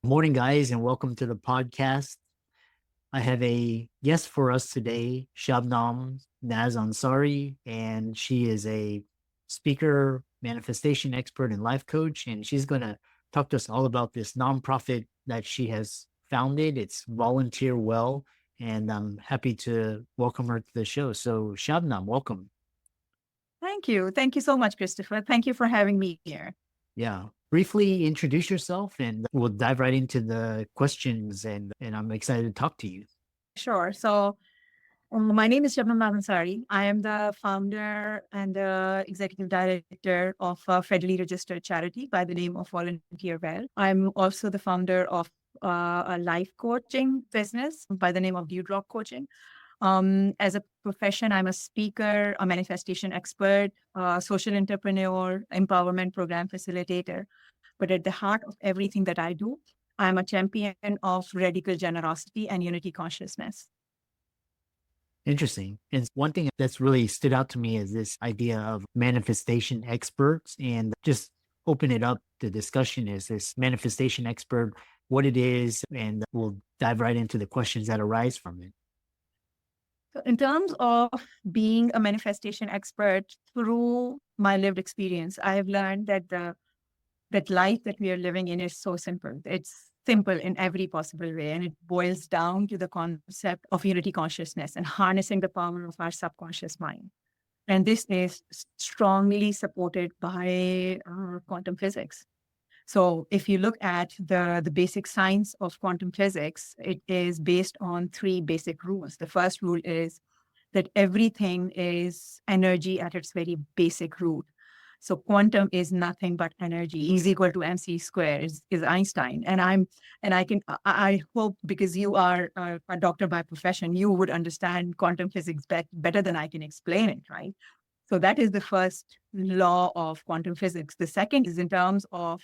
Morning, guys, and welcome to the podcast. I have a guest for us today, Shabnam Naz Ansari, and she is a speaker, manifestation expert, and life coach. And she's going to talk to us all about this nonprofit that she has founded. It's Volunteer Well, and I'm happy to welcome her to the show. So, Shabnam, welcome. Thank you. Thank you so much, Christopher. Thank you for having me here. Yeah. Briefly introduce yourself, and we'll dive right into the questions. And I'm excited to talk to you. Sure. My name is Shabnam Naz Ansari. I am the founder and the executive director of a federally registered charity by the name of Volunteer Well. I'm also the founder of a life coaching business by the name of Dewdrop Coaching. As a profession, I'm a speaker, a manifestation expert, a social entrepreneur, empowerment program facilitator. But at the heart of everything that I do, I'm a champion of radical generosity and unity consciousness. Interesting. And one thing that's really stood out to me is this idea of manifestation experts, and just open it up. The discussion is this manifestation expert, what it is, and we'll dive right into the questions that arise from it. So in terms of being a manifestation expert, through my lived experience, I have learned that life that we are living in is so simple. It's simple in every possible way. And it boils down to the concept of unity consciousness and harnessing the power of our subconscious mind. And this is strongly supported by quantum physics. So if you look at the basic science of quantum physics, it is based on three basic rules. The first rule is that everything is energy at its very basic root. So quantum is nothing but energy. E is equal to mc squared is Einstein. I hope, because you are a doctor by profession, you would understand quantum physics better than I can explain it, right? So that is the first law of quantum physics. The second is in terms of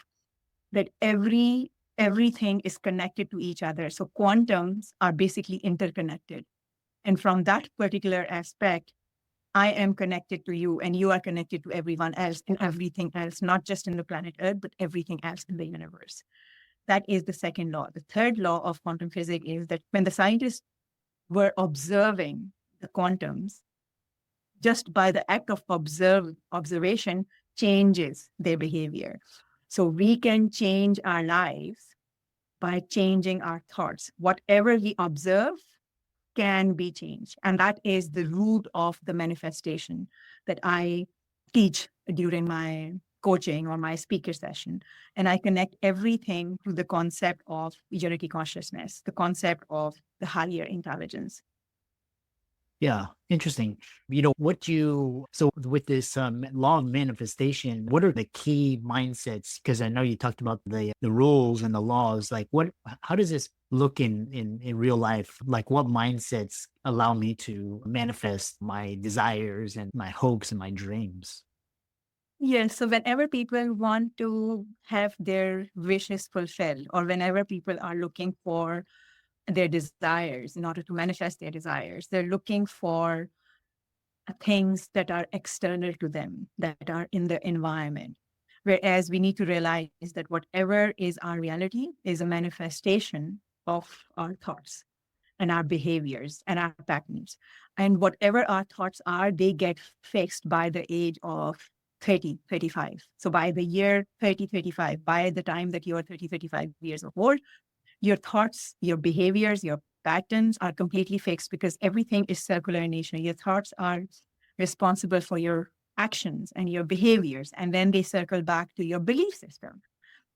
that everything is connected to each other. So quantums are basically interconnected. And from that particular aspect, I am connected to you and you are connected to everyone else and everything else, not just in the planet Earth, but everything else in the universe. That is the second law. The third law of quantum physics is that when the scientists were observing the quantums, just by the act of observation changes their behavior. So we can change our lives by changing our thoughts. Whatever we observe can be changed. And that is the root of the manifestation that I teach during my coaching or my speaker session. And I connect everything to the concept of unity consciousness, the concept of the higher intelligence. Yeah, interesting. So with this law of manifestation, what are the key mindsets? Because I know you talked about the rules and the laws. Like, how does this look in real life? Like, what mindsets allow me to manifest my desires and my hopes and my dreams? Yes. So whenever people want to have their wishes fulfilled, or whenever people are looking for their desires in order to manifest their desires, they're looking for things that are external to them, that are in the environment. Whereas we need to realize that whatever is our reality is a manifestation of our thoughts and our behaviors and our patterns. And whatever our thoughts are, they get fixed by the age of 30, 35. So by the year 30, 35, by the time that you're 30, 35 years old, your thoughts, your behaviors, your patterns are completely fixed because everything is circular in nature. Your thoughts are responsible for your actions and your behaviors, and then they circle back to your belief system.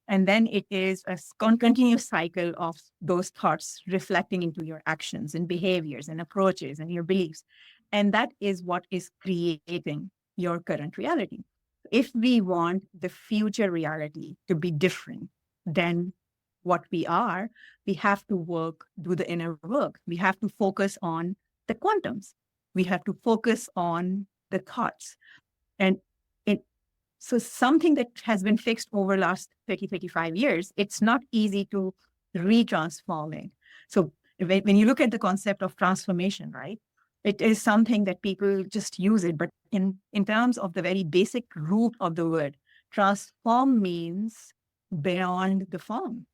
And then it is a continuous cycle of those thoughts reflecting into your actions and behaviors and approaches and your beliefs. And that is what is creating your current reality. If we want the future reality to be different than what we are, we have to do the inner work. We have to focus on the quantums. We have to focus on the thoughts. And it, so something that has been fixed over last 30, 35 years, it's not easy to retransform it. So when you look at the concept of transformation, right, it is something that people just use it. But in terms of the very basic root of the word, transform means beyond the form.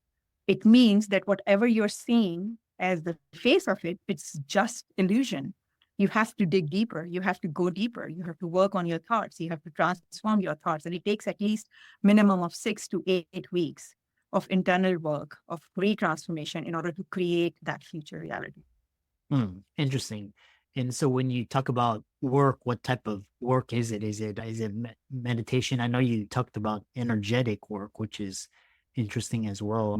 it means that whatever you're seeing as the face of it, it's just illusion. You have to dig deeper. You have to go deeper. You have to work on your thoughts. You have to transform your thoughts. And it takes at least minimum of 6 to 8 weeks of internal work, of retransformation in order to create that future reality. Interesting. And so when you talk about work, what type of work is it? Is it meditation? I know you talked about energetic work, which is interesting as well.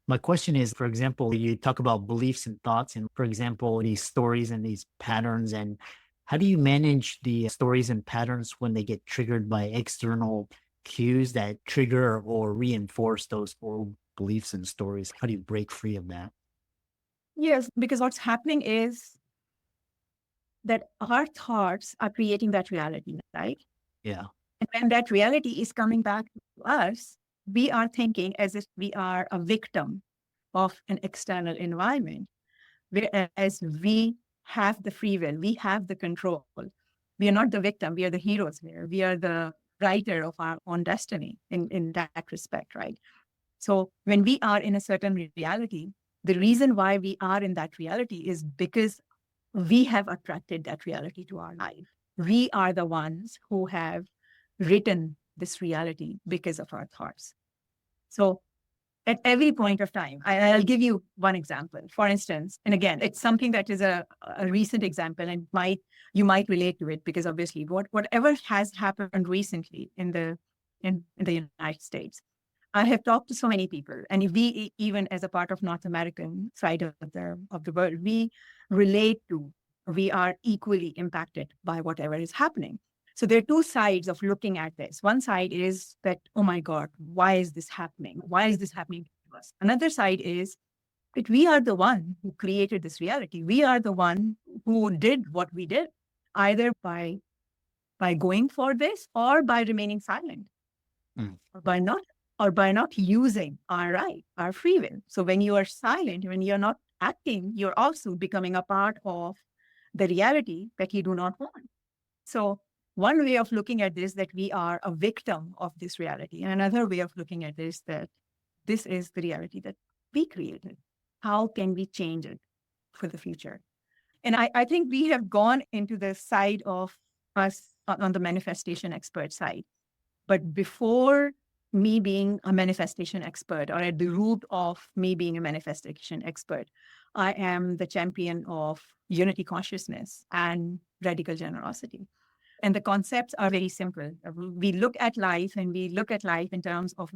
My question is, for example, you talk about beliefs and thoughts, and for example, these stories and these patterns, and how do you manage the stories and patterns when they get triggered by external cues that trigger or reinforce those old beliefs and stories? How do you break free of that? Yes, because what's happening is that our thoughts are creating that reality, right? Yeah. And when that reality is coming back to us, we are thinking as if we are a victim of an external environment, whereas we have the free will, we have the control. We are not the victim, we are the heroes here. We are the writer of our own destiny in that respect, right? So when we are in a certain reality, the reason why we are in that reality is because we have attracted that reality to our life. We are the ones who have written this reality because of our thoughts. So at every point of time, I'll give you one example. For instance, and again, it's something that is a recent example, and you might relate to it because obviously whatever has happened recently in the United States, I have talked to so many people, and if we even as a part of North American side of the world, we are equally impacted by whatever is happening. So there are two sides of looking at this. One side is that, oh my God, why is this happening? Why is this happening to us? Another side is that we are the one who created this reality. We are the one who did what we did, either by going for this or by remaining silent Mm. or by not using our right, our free will. So when you are silent, when you're not acting, you're also becoming a part of the reality that you do not want. So one way of looking at this that we are a victim of this reality, and another way of looking at this that this is the reality that we created. How can we change it for the future? And I think we have gone into the side of us on the manifestation expert side. But before me being a manifestation expert, or at the root of me being a manifestation expert, I am the champion of unity consciousness and radical generosity. And the concepts are very simple. We look at life and we look at life in terms of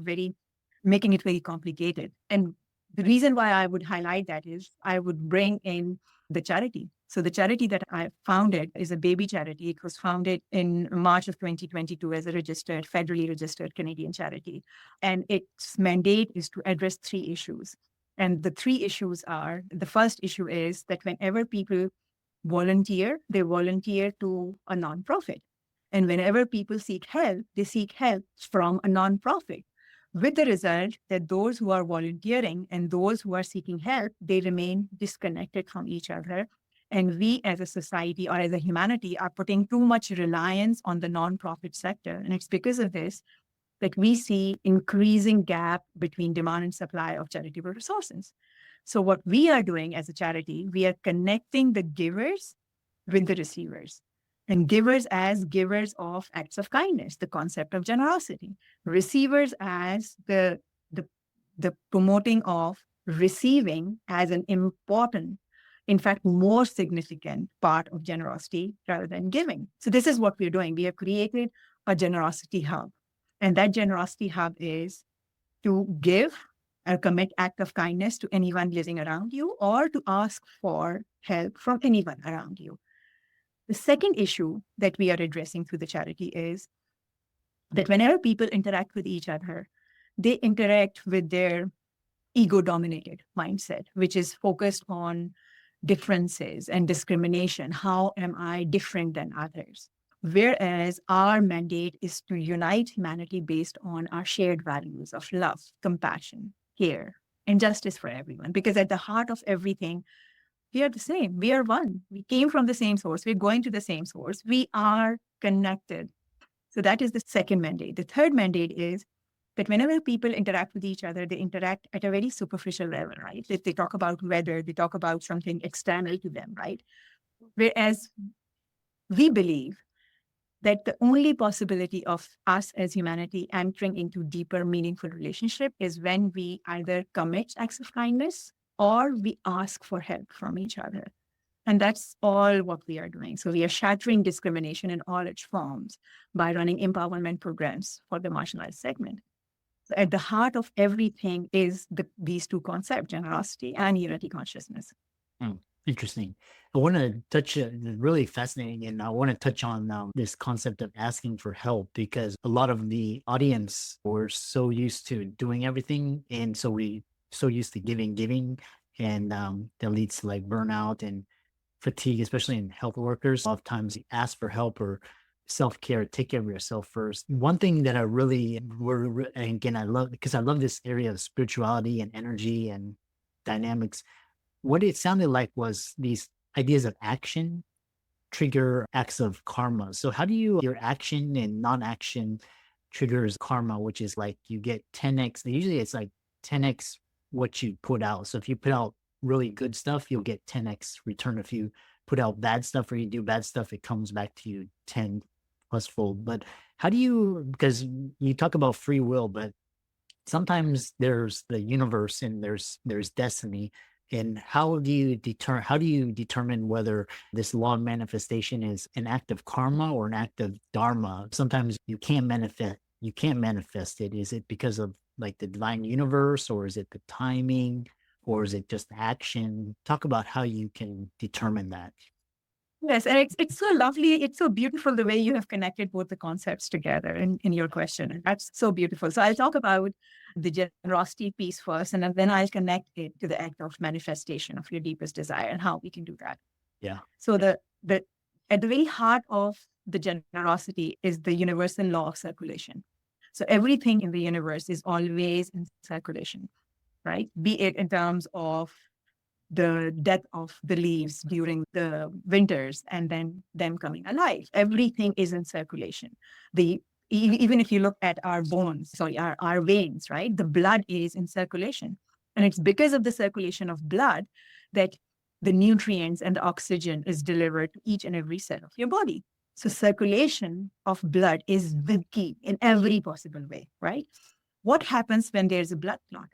making it very complicated. And the reason why I would highlight that is I would bring in the charity. So the charity that I founded is a baby charity. It was founded in March of 2022 as a federally registered Canadian charity. And its mandate is to address three issues. And the three issues are, the first issue is that whenever people volunteer, they volunteer to a nonprofit. And whenever people seek help, they seek help from a nonprofit, with the result that those who are volunteering and those who are seeking help, they remain disconnected from each other. And we as a society or as a humanity are putting too much reliance on the nonprofit sector. And it's because of this that we see increasing gap between demand and supply of charitable resources. So what we are doing as a charity, we are connecting the givers with the receivers, and givers as givers of acts of kindness, the concept of generosity, receivers as the, the promoting of receiving as an important, in fact, more significant part of generosity rather than giving. So this is what we're doing. We have created a generosity hub, and that generosity hub is to give or commit act of kindness to anyone living around you, or to ask for help from anyone around you. The second issue that we are addressing through the charity is that whenever people interact with each other, they interact with their ego dominated mindset, which is focused on differences and discrimination. How am I different than others? Whereas our mandate is to unite humanity based on our shared values of love, compassion, care, and justice for everyone. Because at the heart of everything, we are the same. We are one. We came from the same source. We're going to the same source. We are connected. So that is the second mandate. The third mandate is that whenever people interact with each other, they interact at a very superficial level, right? If they talk about weather, they talk about something external to them, right? Whereas we believe that the only possibility of us as humanity entering into deeper, meaningful relationship is when we either commit acts of kindness or we ask for help from each other. And that's all what we are doing. So we are shattering discrimination in all its forms by running empowerment programs for the marginalized segment. So at the heart of everything is these two concepts, generosity and unity consciousness. Hmm, interesting. I want to touch really fascinating, and I want to touch on this concept of asking for help because a lot of the audience were so used to doing everything, and so we so used to giving, and that leads to like burnout and fatigue, especially in health workers. A lot of times, you ask for help or self care, take care of yourself first. One thing that I really and again, I love because I love this area of spirituality and energy and dynamics. What it sounded like was these ideas of action trigger acts of karma. So how do your action and non-action triggers karma, which is like you get 10x. Usually it's like 10x what you put out. So if you put out really good stuff, you'll get 10x return. If you put out bad stuff or you do bad stuff, it comes back to you 10 plus fold. But how do you, because you talk about free will, but sometimes there's the universe and there's destiny. And how do you determine whether this law of manifestation is an act of karma or an act of dharma? Sometimes you can't manifest it. Is it because of like the divine universe, or is it the timing, or is it just action? Talk about how you can determine that. Yes, and it's so lovely. It's so beautiful the way you have connected both the concepts together in your question. And that's so beautiful. So I'll talk about the generosity piece first, and then I'll connect it to the act of manifestation of your deepest desire and how we can do that. Yeah. So the at the very heart of the generosity is the universal law of circulation. So everything in the universe is always in circulation, right? Be it in terms of the death of the leaves during the winters and then them coming alive. Everything is in circulation. Even if you look at our bones, sorry, our veins, right? The blood is in circulation. And it's because of the circulation of blood that the nutrients and the oxygen is delivered to each and every cell of your body. So circulation of blood is the key in every possible way, right? What happens when there's a blood clot?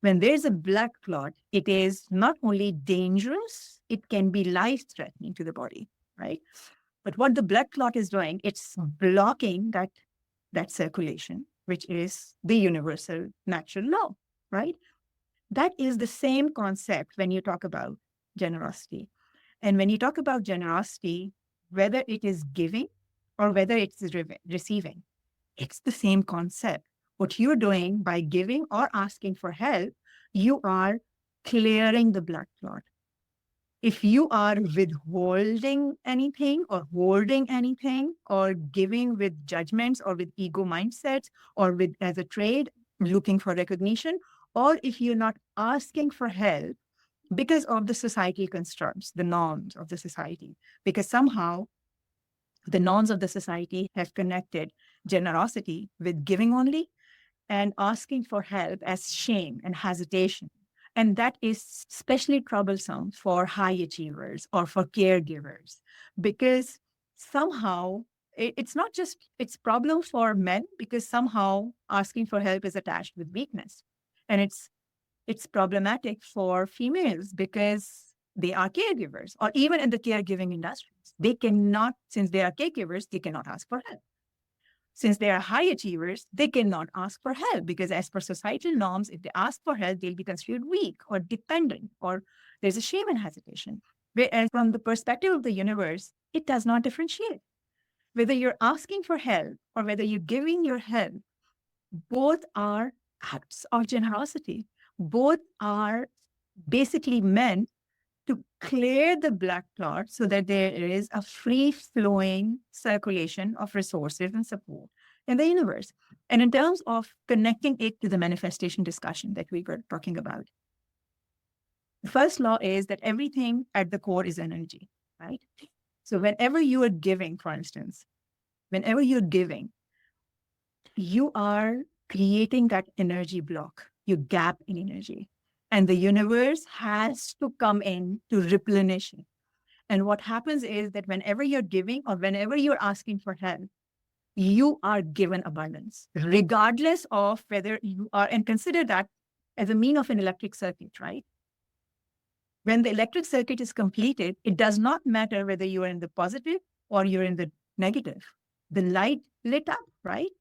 When there's a blood clot, it is not only dangerous, it can be life-threatening to the body, right? But what the blood clot is doing, it's blocking that circulation, which is the universal natural law, right? That is the same concept when you talk about generosity. And when you talk about generosity, whether it is giving or whether it's receiving, it's the same concept. What you're doing by giving or asking for help, you are clearing the blood clot. If you are withholding anything or holding anything or giving with judgments or with ego mindsets or with as a trade, looking for recognition, or if you're not asking for help because of the societal constructs, the norms of the society, because somehow the norms of the society have connected generosity with giving only and asking for help as shame and hesitation. And that is especially troublesome for high achievers or for caregivers because somehow it's not just it's problem for men because somehow asking for help is attached with weakness. And it's problematic for females because they are caregivers or even in the caregiving industries. They cannot, since they are caregivers, they cannot ask for help. Since they are high achievers, they cannot ask for help because as per societal norms, if they ask for help, they'll be considered weak or dependent or there's a shame and hesitation. Whereas from the perspective of the universe, it does not differentiate. Whether you're asking for help or whether you're giving your help, both are acts of generosity. Both are basically meant to clear the blood clot so that there is a free flowing circulation of resources and support in the universe. And in terms of connecting it to the manifestation discussion that we were talking about, the first law is that everything at the core is energy, right? So whenever you are giving, for instance, whenever you're giving, you are creating that energy block, your gap in energy. And the universe has to come in to replenish it. And what happens is that whenever you're giving or whenever you're asking for help, you are given abundance, regardless of whether you are, and consider that as a mean of an electric circuit, right? When the electric circuit is completed, it does not matter whether you are in the positive or you're in the negative. The light lit up, right?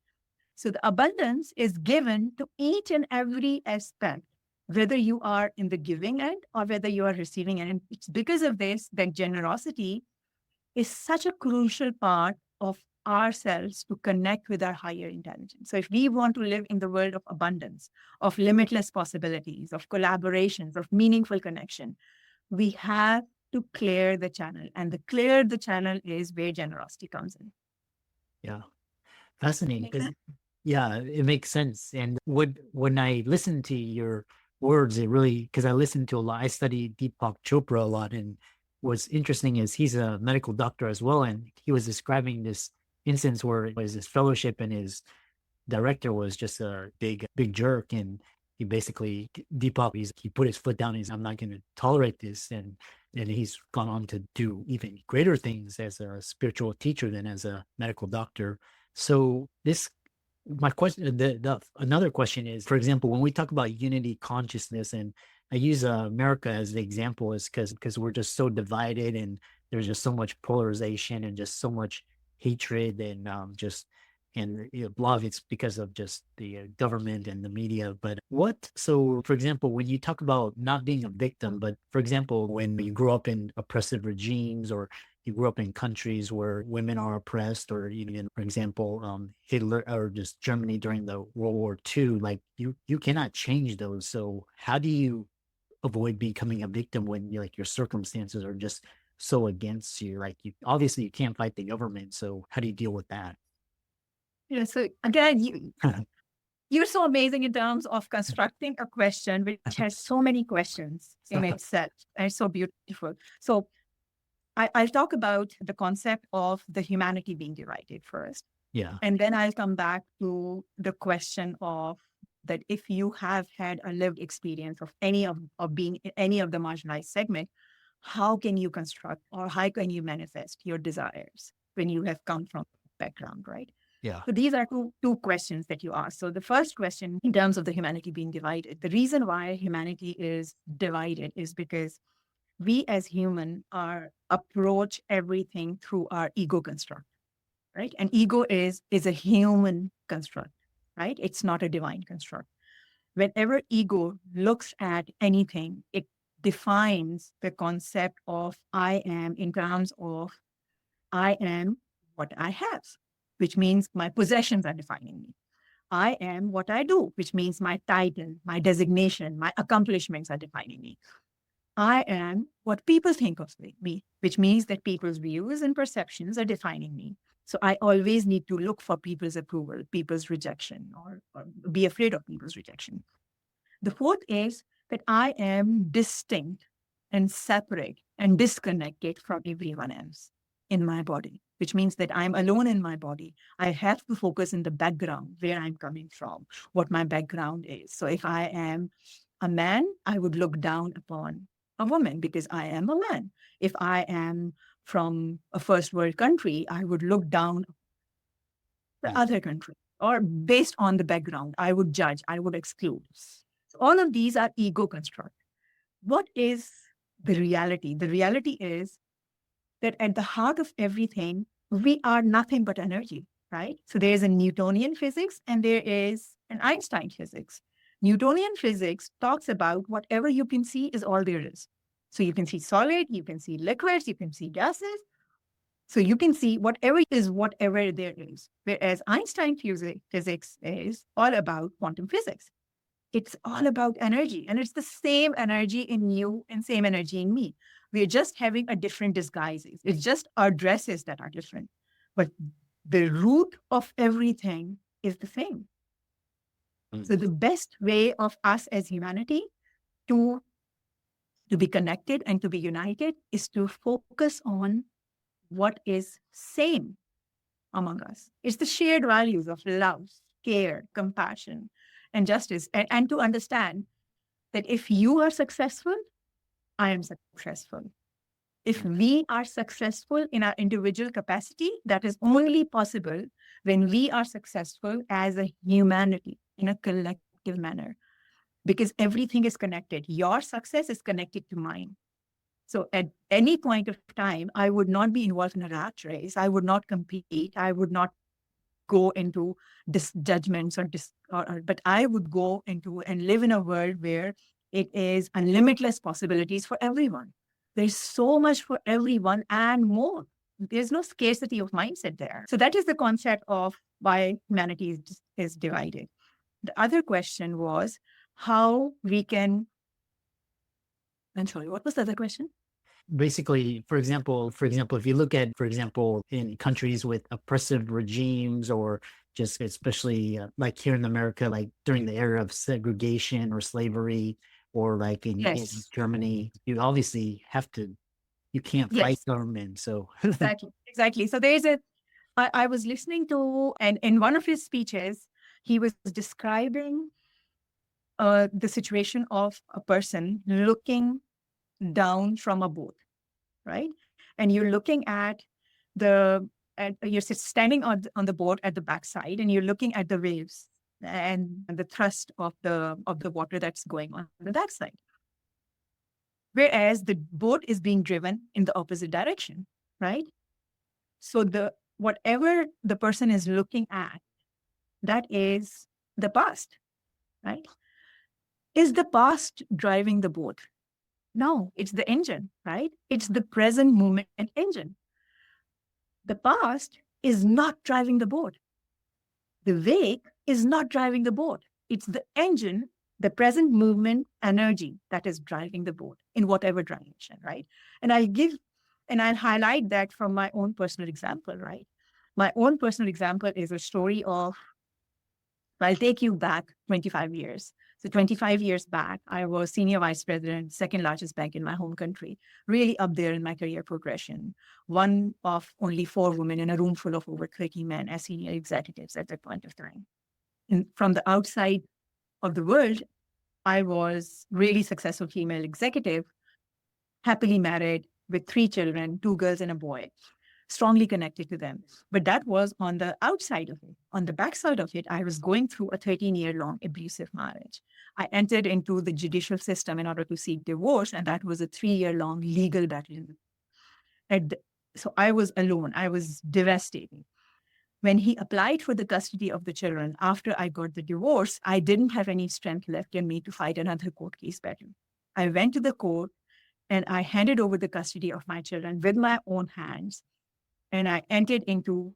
So the abundance is given to each and every aspect, whether you are in the giving end or whether you are receiving end. And it's because of this that generosity is such a crucial part of ourselves to connect with our higher intelligence. So if we want to live in the world of abundance, of limitless possibilities, of collaborations, of meaningful connection, we have to clear the channel. And the clear the channel is where generosity comes in. Yeah. Fascinating Make because sense? yeah, it makes sense. And when I listen to your words, it really because I listen to a lot. I study Deepak Chopra a lot, and what's interesting is he's a medical doctor as well, and he was describing this instance where it was his fellowship and his director was just a big jerk, and he basically Deepak he put his foot down. And he's I'm not going to tolerate this, and he's gone on to do even greater things as a spiritual teacher than as a medical doctor. So this my question the another question is, for example, when we talk about unity consciousness, and I use America as the example, is because we're just so divided, and there's just so much polarization and just so much hatred, and just and a lot of it's because of just the government and the media. But what so for example, when you talk about not being a victim, but for example, when you grew up in oppressive regimes, or you grew up in countries where women are oppressed, or even, for example, Hitler or just Germany during the World War II, like you cannot change those. So how do you avoid becoming a victim when like your circumstances are just so against you? Like you obviously you can't fight the government. So how do you deal with that? So again, you're so amazing in terms of constructing a question which has so many questions in itself. And it's so beautiful. So I'll talk about the concept of the humanity being divided first. Yeah. And then I'll come back to the question of that if you have had a lived experience of being in any of the marginalized segment, how can you construct or how can you manifest your desires when you have come from background, right? Yeah. So these are two questions that you asked. So the first question, in terms of the humanity being divided, the reason why humanity is divided is because we as human are approach everything through our ego construct, right? And ego is a human construct, right? It's not a divine construct. Whenever ego looks at anything, it defines the concept of I am in terms of I am what I have, which means my possessions are defining me. I am what I do, which means my title, my designation, my accomplishments are defining me. I am what people think of me, which means that people's views and perceptions are defining me. So I always need to look for people's approval, people's rejection, or be afraid of people's rejection. The fourth is that I am distinct and separate and disconnected from everyone else in my body, which means that I'm alone in my body. I have to focus in the background, where I'm coming from, what my background is. So if I am a man, I would look down upon a woman because I am a man. If I am from a first world country, I would look down the Yeah. other country, or based on the background, I would judge, I would exclude. So all of these are ego construct. What is the reality? The reality is that at the heart of everything, we are nothing but energy, right? So there is a Newtonian physics and there is an Einstein physics. Newtonian physics talks about whatever you can see is all there is. So you can see solid, you can see liquids, you can see gases. So you can see whatever is whatever there is. Whereas Einstein physics is all about quantum physics. It's all about energy, and it's the same energy in you and same energy in me. We're just having a different disguises. It's just our dresses that are different. But the root of everything is the same. Mm. So the best way of us as humanity to, to be connected and to be united is to focus on what is same among us. It's the shared values of love, care, compassion, and justice, and to understand that if you are successful, I am successful. If we are successful in our individual capacity, that is only possible when we are successful as a humanity in a collective manner, because everything is connected. Your success is connected to mine. So at any point of time, I would not be involved in a rat race. I would not compete. I would not go into judgments but I would go into and live in a world where it is limitless possibilities for everyone. There's so much for everyone and more. There's no scarcity of mindset there. So that is the concept of why humanity is divided. The other question was how we can. I'm sorry, what was the other question? Basically, for example, if you look at, for example, in countries with oppressive regimes, or just especially like here in America, like during the era of segregation or slavery, or like in Yes. Germany, you obviously have to, you can't fight Yes. government. So Exactly. So I was listening to, and in one of his speeches, he was describing the situation of a person looking down from a boat, right? And you're looking at you're standing on the boat at the backside, and you're looking at the waves and the thrust of the water that's going on the backside. Whereas the boat is being driven in the opposite direction, right? So whatever the person is looking at, that is the past, right? Is the past driving the boat? No, it's the engine, right? It's the present moment engine. The past is not driving the boat. The wake is not driving the boat. It's the engine, the present movement energy that is driving the boat in whatever direction, right? And I'll highlight that from my own personal example, right? My own personal example is a story of, I'll take you back 25 years. So 25 years back, I was senior vice president, second largest bank in my home country, really up there in my career progression. One of only 4 women in a room full of over 30 men as senior executives at that point of time. And from the outside of the world, I was really successful female executive, happily married with 3 children, 2 girls and a boy, strongly connected to them. But that was on the outside of it. On the backside of it, I was going through a 13-year-long abusive marriage. I entered into the judicial system in order to seek divorce, and that was a 3-year-long legal battle. So I was alone. I was devastated. When he applied for the custody of the children after I got the divorce, I didn't have any strength left in me to fight another court case battle. I went to the court and I handed over the custody of my children with my own hands. And I entered into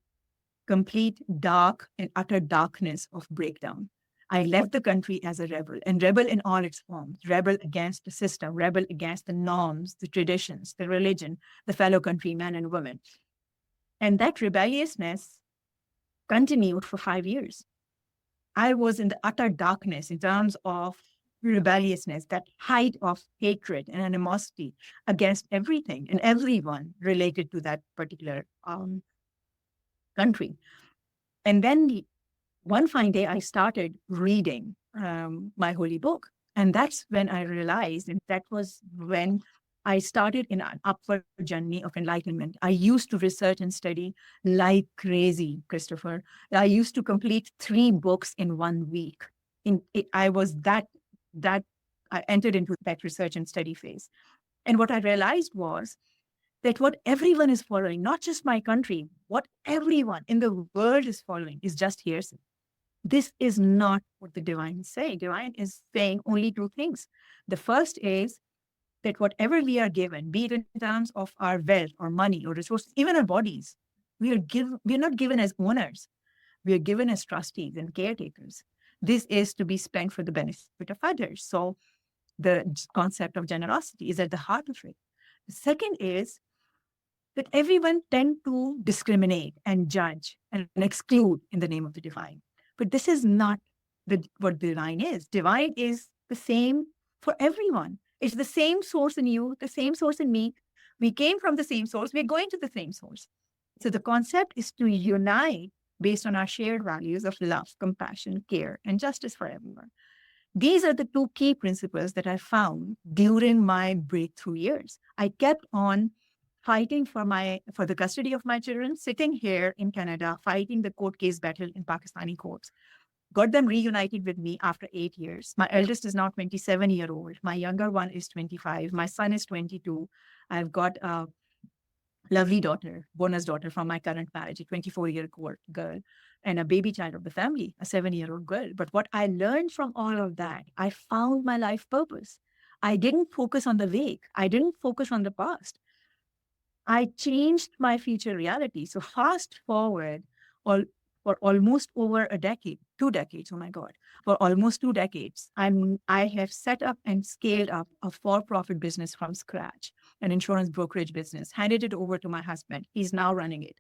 complete dark and utter darkness of breakdown. I left the country as a rebel, and rebel in all its forms, rebel against the system, rebel against the norms, the traditions, the religion, the fellow countrymen and women. And that rebelliousness continued for 5 years. I was in the utter darkness in terms of rebelliousness, that height of hatred and animosity against everything and everyone related to that particular country. And then one fine day, I started reading my holy book. And that's when I realized, and that was when I started in an upward journey of enlightenment. I used to research and study like crazy, Christopher. I used to complete 3 books in 1 week. I was I entered into that research and study phase. And what I realized was that what everyone is following, not just my country, what everyone in the world is following is just hearsay. This is not what the divine is saying. Divine is saying only 2 things. The first is that whatever we are given, be it in terms of our wealth or money or resources, even our bodies, we are not given as owners. We are given as trustees and caretakers. This is to be spent for the benefit of others. So the concept of generosity is at the heart of it. The second is that everyone tend to discriminate and judge and exclude in the name of the divine. But this is not what divine is. Divine is the same for everyone. It's the same source in you, the same source in me. We came from the same source. We're going to the same source. So the concept is to unite based on our shared values of love, compassion, care, and justice for everyone. These are the two key principles that I found during my breakthrough years. I kept on fighting for the custody of my children, sitting here in Canada, fighting the court case battle in Pakistani courts. Got them reunited with me after 8 years. My eldest is now 27-year-old. My younger one is 25. My son is 22. I've got a lovely daughter, bonus daughter from my current marriage, a 24-year-old girl, and a baby child of the family, a 7-year-old girl. But what I learned from all of that, I found my life purpose. I didn't focus on the wake. I didn't focus on the past. I changed my future reality. So fast forward all, for almost over a decade, 2 decades, oh my God, for almost 2 decades, I have set up and scaled up a for-profit business from scratch, an insurance brokerage business, handed it over to my husband. He's now running it.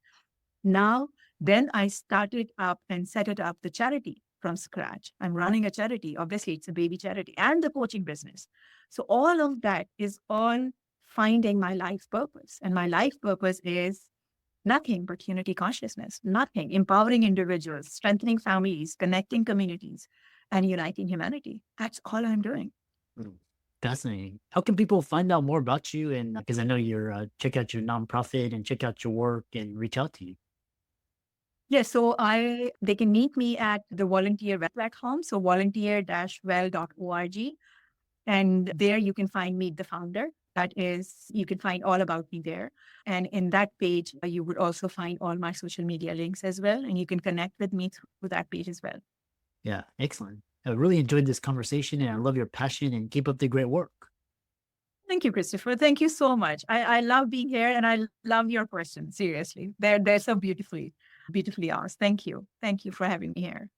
Now, then I started up and set it up the charity from scratch. I'm running a charity. Obviously, it's a baby charity and the coaching business. So all of that is all finding my life purpose. And my life purpose is nothing but unity consciousness, nothing, empowering individuals, strengthening families, connecting communities, and uniting humanity. That's all I'm doing. Mm, fascinating. How can people find out more about you? And because I know you're check out your nonprofit and check out your work and reach out to you. Yes, so they can meet me at the volunteer web platform, so volunteer-well.org. And there you can find Meet the Founder. That is, you can find all about me there. And in that page, you would also find all my social media links as well. And you can connect with me through that page as well. Yeah, excellent. I really enjoyed this conversation and I love your passion and keep up the great work. Thank you, Christopher. Thank you so much. I love being here and I love your questions. Seriously. They're so beautifully asked. Thank you. Thank you for having me here.